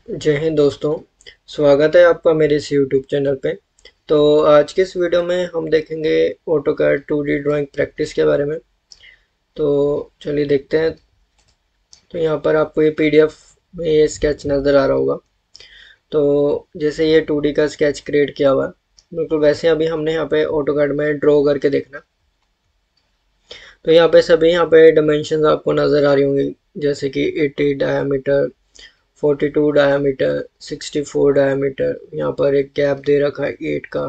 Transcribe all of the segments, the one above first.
जय हिंद दोस्तों। स्वागत है आपका मेरे इस यूट्यूब चैनल पे। तो आज के इस वीडियो में हम देखेंगे ऑटोकैड 2D ड्राइंग प्रैक्टिस के बारे में। तो चलिए देखते हैं। तो यहाँ पर आपको ये पीडीएफ में ये स्केच नज़र आ रहा होगा। तो जैसे ये 2D का स्केच क्रिएट किया हुआ है, बिल्कुल वैसे अभी हमने यहाँ पे ऑटोकैड में ड्रॉ करके देखना। तो यहाँ पे सभी यहाँ पे डायमेंशन आपको नज़र आ रही होंगी, जैसे कि 80 डायामीटर, 42 डायामीटर, 64 डायामीटर। यहाँ पर एक गैप दे रखा है 8 का।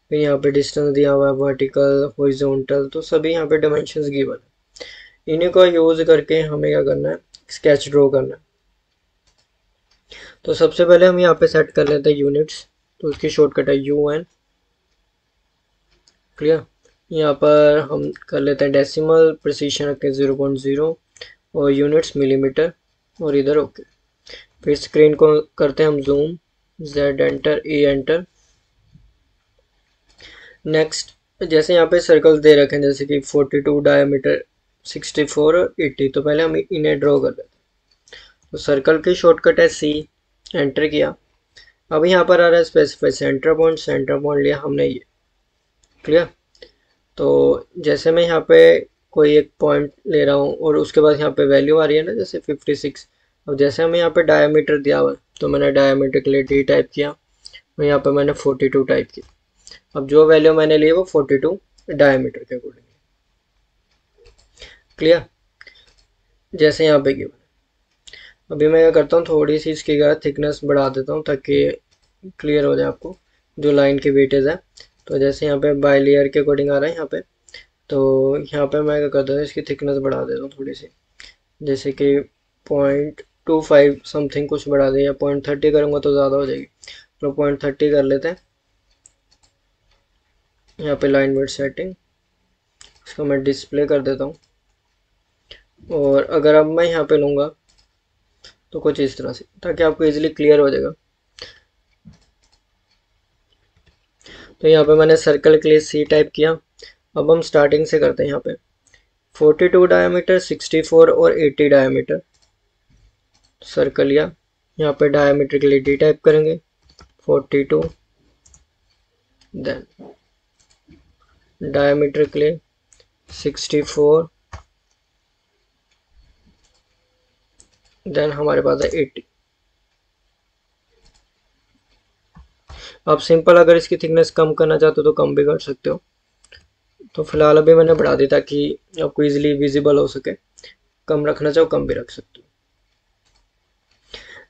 फिर यहाँ पे डिस्टेंस दिया हुआ है वर्टिकल, हॉरिजॉन्टल। तो सभी यहाँ पे डायमेंशंस गिवन है। इन्हीं को यूज करके हमें क्या करना है, स्केच ड्रॉ करना है। तो सबसे पहले हम यहाँ पे सेट कर लेते हैं यूनिट्स। तो उसकी शॉर्टकट है UN। क्लियर। यहाँ पर हम कर लेते हैं डेसिमल, प्रिसीशन रखें 0.0 और यूनिट्स मिलीमीटर और इधर ओके। फिर स्क्रीन को करते हैं हम zoom, Z enter, E enter. Next, जैसे यहाँ पे सर्कल्स दे रखे हैं, जैसे कि 42 डायमीटर, 64 और 80। तो पहले हम इन्हें ड्रॉ कर लेते हैं। तो सर्कल की शॉर्टकट है C, एंटर किया। अब यहाँ पर आ रहा है specify centre point. Centre point लिया हमने ये। क्लियर। तो जैसे मैं यहाँ पे कोई एक पॉइंट ले रहा हूँ और उसके बाद यहाँ पे वैल्यू आ रही है ना, जैसे 56। अब जैसे हमें यहाँ पे डायमीटर दिया हुआ है, तो मैंने डायमीटर के लिए D टाइप किया और यहाँ पे मैंने 42 टाइप किया। अब जो वैल्यू मैंने ली वो 42 डायमीटर के अकॉर्डिंग। क्लियर। जैसे यहाँ पे गिवन। अभी मैं क्या करता हूँ, थोड़ी सी इसकी थिकनेस बढ़ा देता हूँ ताकि क्लियर हो जाए आपको जो लाइन की वेटेज है। तो जैसे यहाँ पे बाई लेयर के अकॉर्डिंग आ रहा है यहाँ पे। तो यहाँ पे मैं क्या करता हूँ, इसकी थिकनेस बढ़ा देता हूँ थोड़ी सी, जैसे कि 0.25 समथिंग कुछ बढ़ा दे, या 0.30 करूँगा तो ज़्यादा हो जाएगी। तो 0.30 कर लेते हैं। यहाँ पे लाइन वेट सेटिंग, इसको मैं डिस्प्ले कर देता हूँ। और अगर अब मैं यहाँ पे लूँगा तो कुछ इस तरह से, ताकि आपको इजीली क्लियर हो जाएगा। तो यहाँ पे मैंने सर्कल के लिए C टाइप किया। अब हम स्टार्टिंग से करते हैं। यहाँ पे 42 डायमीटर, 64 और 80 डायमीटर सर्कल लिया। यहाँ पे डायमीटर के लिए D टाइप करेंगे, 42। देन डायमीटर के लिए 64। देन हमारे पास है 80। आप सिंपल अगर इसकी थिकनेस कम करना चाहते हो तो कम भी कर सकते हो। तो फिलहाल अभी मैंने बढ़ा दी ताकि आपको इजीली विजिबल हो सके। कम रखना चाहो कम भी रख सकते हो।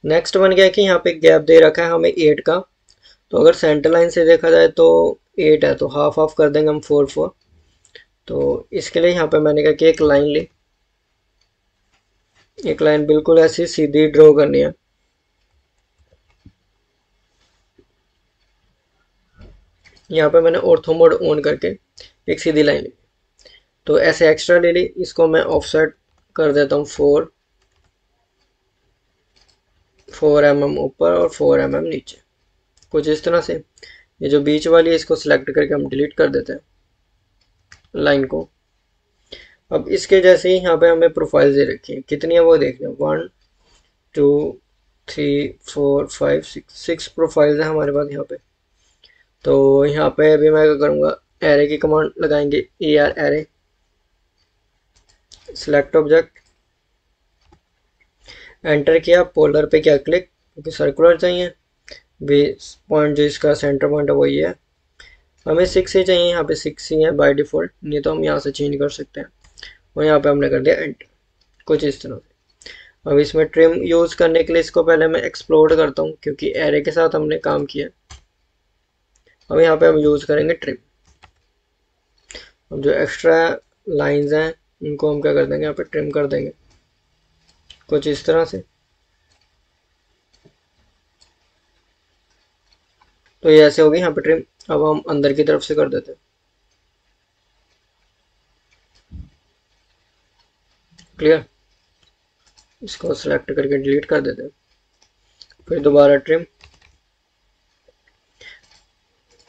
नेक्स्ट बन गया कि यहाँ पे गैप दे रखा है हमें 8 का। तो अगर सेंटर लाइन से देखा जाए तो 8 है, तो हाफ हाफ कर देंगे हम 4 4। तो इसके लिए यहाँ पे मैंने कहा कि एक लाइन ली, एक लाइन बिल्कुल ऐसी सीधी ड्रॉ करनी है। यहाँ पे मैंने ऑर्थो मोड ऑन करके एक सीधी लाइन ली। तो ऐसे एक्स्ट्रा ले ली, इसको मैं ऑफसेट कर देता हूँ 4 mm ऊपर और 4 mm नीचे, कुछ इस तरह से। ये जो बीच वाली है इसको सिलेक्ट करके हम डिलीट कर देते हैं लाइन को। अब इसके जैसे ही यहाँ पे हमें प्रोफाइल दे रखी है, कितनी है वो देख लें। 1 2 3 4 5 6 प्रोफाइल्स है हमारे पास यहाँ पे। तो यहाँ पे अभी मैं क्या करूँगा, एरे की कमांड लगाएंगे, ER array, select object, enter किया। पोलर पे क्या क्लिक, क्योंकि सर्कुलर चाहिए। बेस पॉइंट जो इसका सेंटर पॉइंट है वही है। हमें 6 ही चाहिए, यहाँ पे 6 ही है बाय डिफॉल्ट, नहीं तो हम यहाँ से चेंज कर सकते हैं। और यहाँ पे हमने कर दिया एंटर, कुछ इस तरह से। अब इसमें ट्रिम यूज़ करने के लिए इसको पहले मैं एक्सप्लोर करता हूँ, क्योंकि एरे के साथ हमने काम किया। अब यहाँ पे हम यूज़ करेंगे ट्रिम। अब जो एक्स्ट्रा लाइंस हैं उनको हम क्या कर देंगे, यहाँ पे ट्रिम कर देंगे, कुछ इस तरह से। तो ये ऐसे होगी यहाँ पे ट्रिम। अब हम अंदर की तरफ से कर देते हैं। क्लियर। इसको सिलेक्ट करके डिलीट कर देते हैं। फिर दोबारा ट्रिम।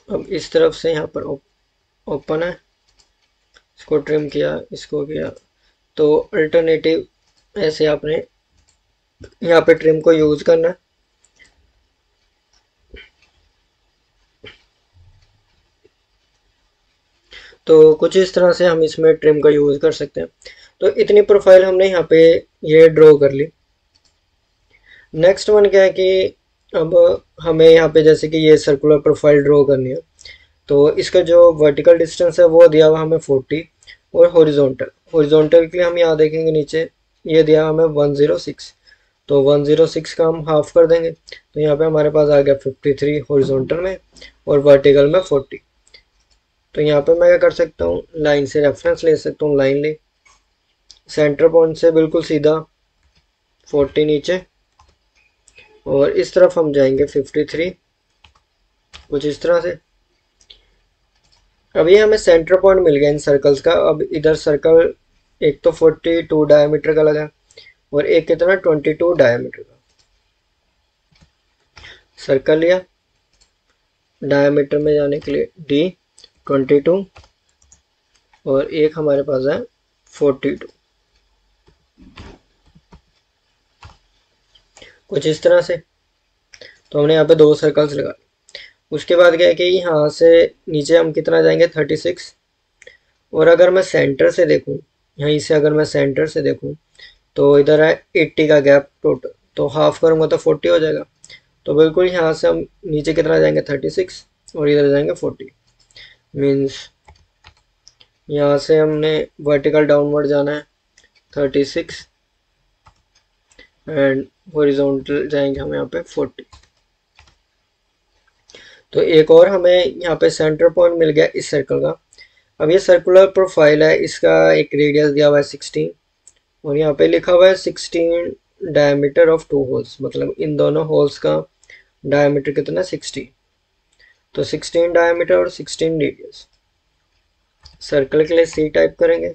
अब इस तरफ से यहाँ पर ओपन है, इसको ट्रिम किया, इसको किया। तो अल्टरनेटिव ऐसे आपने यहाँ पे ट्रिम को यूज करना है। तो कुछ इस तरह से हम इसमें ट्रिम का यूज़ कर सकते हैं। तो इतनी प्रोफाइल हमने यहाँ पे ये ड्रॉ कर ली। नेक्स्ट वन क्या है कि अब हमें यहाँ पे जैसे कि ये सर्कुलर प्रोफाइल ड्रॉ करनी है, तो इसका जो वर्टिकल डिस्टेंस है वो दिया हुआ हमें 40, और हॉरिजॉन्टल के लिए हम यहाँ देखेंगे नीचे ये दिया हमें 106। तो 106 का हम हाफ कर देंगे, तो यहाँ पे हमारे पास आ गया 53 हॉरिजॉन्टल में और वर्टिकल में 40। तो यहाँ पे मैं क्या कर सकता हूँ, लाइन से रेफरेंस ले सकता हूँ, लाइन ले सेंटर पॉइंट से बिल्कुल सीधा 40 नीचे, और इस तरफ हम जाएंगे 53, कुछ इस तरह से। अभी हमें सेंटर पॉइंट मिल गया इन सर्कल्स का। अब इधर सर्कल एक तो 42 डायमीटर का लगा और एक कितना 22 डायमीटर का सर्कल लिया। डायमीटर में जाने के लिए D 22 और एक हमारे पास है 42, कुछ इस तरह से। तो हमने यहाँ पे 2 सर्कल्स लगा। उसके बाद क्या है कि यहाँ से नीचे हम कितना जाएंगे 36, और अगर मैं सेंटर से देखूँ, यहीं से अगर मैं सेंटर से देखूँ तो इधर है 80 का गैप टोटल, तो हाफ करूँगा तो 40 हो जाएगा। तो बिल्कुल यहाँ से हम नीचे कितना जाएंगे 36 और इधर जाएंगे 40, मीन्स यहाँ से हमने वर्टिकल डाउनवर्ड जाना है 36 एंड हॉरिजॉन्टल जाएंगे हम यहाँ पे 40। तो एक और हमें यहाँ पे सेंटर पॉइंट मिल गया इस सर्कल का। अब ये सर्कुलर प्रोफाइल है, इसका एक रेडियस दिया हुआ है 16 और यहाँ पे लिखा हुआ है 16 डायमीटर ऑफ 2 होल्स, मतलब इन दोनों होल्स का डायमीटर कितना 16। तो 16 डायमीटर और 16 रेडियस। सर्कल के लिए C टाइप करेंगे,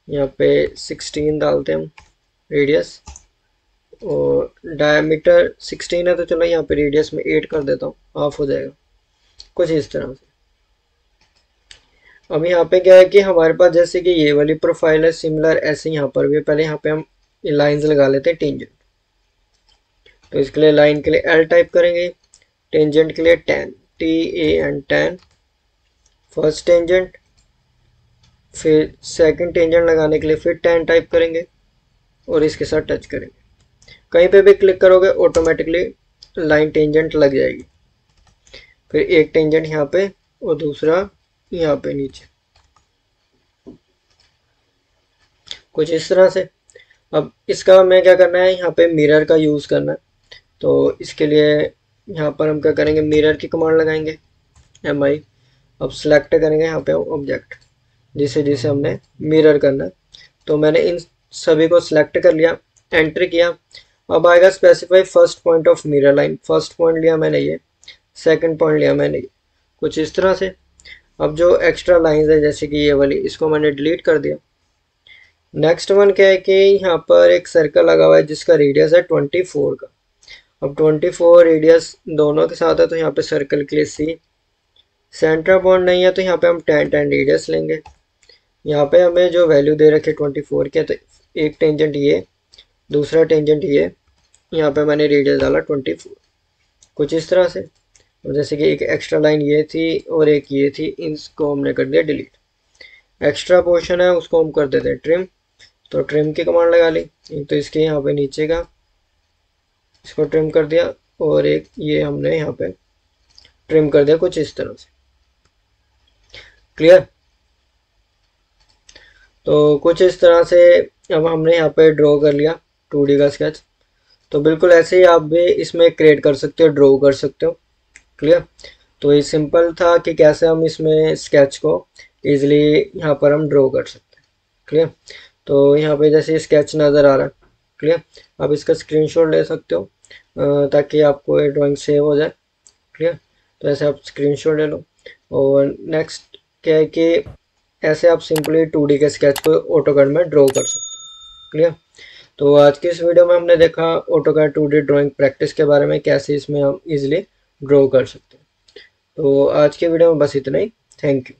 यहाँ पे 16 डालते हैं हम रेडियस, और डायमीटर 16 है तो चलो यहाँ पे रेडियस में 8 कर देता हूँ, हाफ हो जाएगा, कुछ इस तरह से। अब यहाँ पे क्या है कि हमारे पास जैसे कि ये वाली प्रोफाइल है, सिमिलर ऐसे यहाँ पर भी। पहले यहाँ पे हम लाइंस लगा लेते हैं टेंजेंट। तो इसके लिए लाइन के लिए L टाइप करेंगे, टेंजेंट के लिए tan, TAN tan, first tangent. फिर सेकंड टेंजेंट लगाने के लिए फिर tan टाइप करेंगे और इसके साथ टच करेंगे। कहीं पे भी क्लिक करोगे ऑटोमेटिकली लाइन टेंजेंट लग जाएगी। फिर एक टेंजेंट यहाँ पे और दूसरा यहाँ पे नीचे, कुछ इस तरह से। अब इसका हमें क्या करना है, यहाँ पे मिरर का यूज़ करना है। तो इसके लिए यहाँ पर हम क्या करेंगे, मिरर की कमांड लगाएंगे MI। अब सेलेक्ट करेंगे यहाँ पे ऑब्जेक्ट जिसे जिसे हमने मिरर करना है। तो मैंने इन सभी को सिलेक्ट कर लिया, एंटर किया। अब आएगा specify first point of mirror line. First point लिया मैंने ये, सेकंड पॉइंट लिया मैंने ये, कुछ इस तरह से। अब जो एक्स्ट्रा लाइंस है जैसे कि ये वाली, इसको मैंने डिलीट कर दिया। नेक्स्ट वन क्या है कि यहाँ पर एक सर्कल लगा हुआ है जिसका रेडियस है 24 का। अब 24 रेडियस दोनों के साथ है, तो यहाँ पे सर्कल के लिए C। सेंटर पॉइंट नहीं है तो यहाँ पे हम 10 रेडियस लेंगे। यहाँ पे हमें जो वैल्यू दे रखे 24 के, तो एक टेंजेंट ये, दूसरा टेंजेंट ये, यहाँ पे मैंने रेडियस डाला 24, कुछ इस तरह से। और जैसे कि एक एक्स्ट्रा लाइन ये थी और एक ये थी, इनको हमने कर दिया डिलीट। एक्स्ट्रा पोर्शन है उसको हम कर देते हैं ट्रिम। तो ट्रिम की कमांड लगा ली। एक तो इसके यहाँ पे नीचे का इसको ट्रिम कर दिया, और एक ये हमने यहाँ पे ट्रिम कर दिया, कुछ इस तरह से। क्लियर? तो कुछ इस तरह से अब हमने यहाँ पे ड्रॉ कर लिया 2D का स्केच। तो बिल्कुल ऐसे ही आप भी इसमें क्रिएट कर सकते हो, ड्रॉ कर सकते हो। क्लियर? तो ये सिंपल था कि कैसे हम इसमें स्केच को इजीली यहाँ पर हम ड्रॉ कर सकते हैं। क्लियर? तो यहाँ पे जैसे स्केच नज़र आ रहा है। क्लियर? आप इसका स्क्रीनशॉट ले सकते हो ताकि आपको ये ड्राइंग सेव हो जाए। क्लियर? तो ऐसे आप स्क्रीनशॉट ले लो। और नेक्स्ट क्या है कि ऐसे आप सिंपली 2D के स्केच को ऑटोकैड में ड्रॉ कर सकते हो। क्लियर? तो आज की इस वीडियो में हमने देखा ऑटोकैड 2D ड्राइंग प्रैक्टिस के बारे में, कैसे इसमें हम इजीली ड्रॉ कर सकते हैं। तो आज के वीडियो में बस इतना ही। Thank you.